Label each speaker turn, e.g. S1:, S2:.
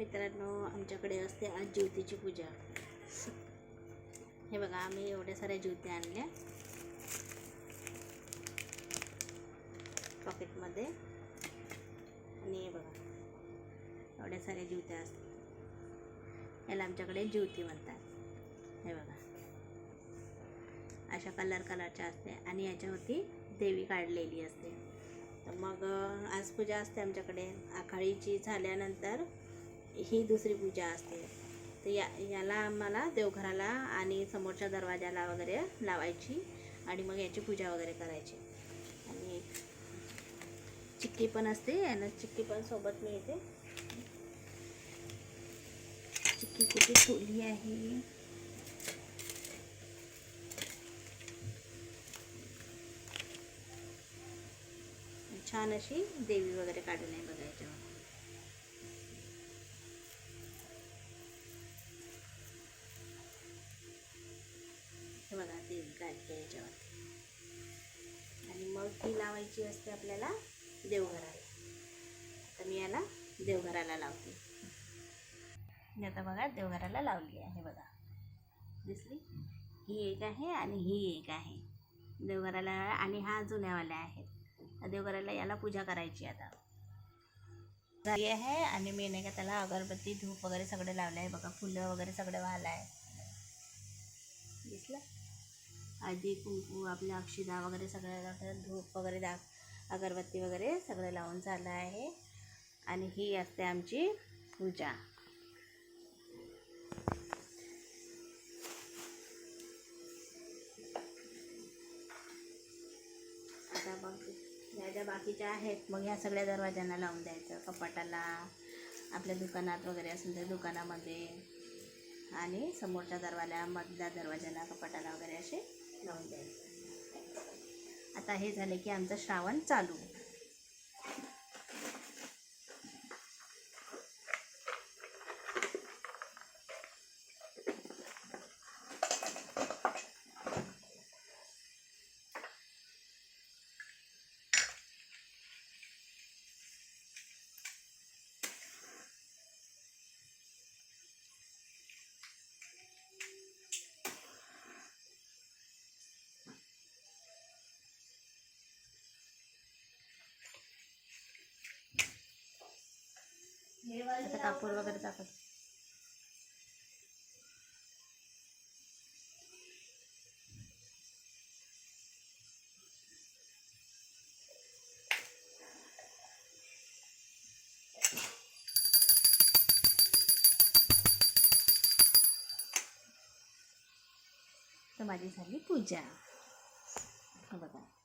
S1: मित्रांनो, आमच्याकडे असते आज ज्योतीची पूजा. हे बघा, आम्ही एवढ्या साऱ्या ज्योती आणल्या पॉकेटमध्ये. आणि हे बघा, एवढ्या साऱ्या ज्योत्या असतात. याला आमच्याकडे ज्योती म्हणतात. हे बघा, अशा कलरच्या असते आणि याच्यावरती देवी काढलेली असते. तर मग आज पूजा असते आमच्याकडे. आखाडीची झाल्यानंतर ही दुसरी पूजा असते. तर याला आम्हाला देवघराला आणि समोरच्या दरवाजाला वगैरे लावायची आणि मग याची पूजा वगैरे करायची. आणि चिक्की पण असते, याला चिक्की पण सोबत मिळते. चिक्की कुठे ठेवली आहे? छान अशी देवी वगैरे काढून आहे बघा याच्यावर. हे बघा, देवी काढते याच्यावर. आणि मग ती लावायची असते आपल्याला देवघराला. तर मी याला देवघराला लावते. मी आता बघा देवघराला लावली आहे. बघा, दिसली? ही एक आहे आणि ही एक आहे देवघराला. आणि हा जुन्यावाल्या आहेत. देवघराला याला पूजा करायची आता झाली आहे. आणि मी नाही का त्याला अगरबत्ती धूप वगैरे सगळे लावले आहे. बघा, फुलं वगैरे सगळं वाहलं आहे. दिसलं? हळदी कुंकू, आपल्या अक्षदा वगैरे सगळं, धूप वगैरे अगरबत्ती वगैरे सगळं लावून झालं आहे. आणि ही असते आमची पूजा. आता मग ह्या ज्या बाकीच्या आहेत, मग ह्या सगळ्या दरवाज्यांना लावून द्यायचं. कपाटाला, आपल्या दुकानात वगैरे असेल तर दुकानामध्ये, आणि समोरच्या मधल्या दरवाजाला, कपाटाला वगैरे असे लावून द्यायचे. आता हे झाले की आमचं श्रावण चालू. आता कापूर वगैरे टाकत. तर माझी झाली पूजा. बघा.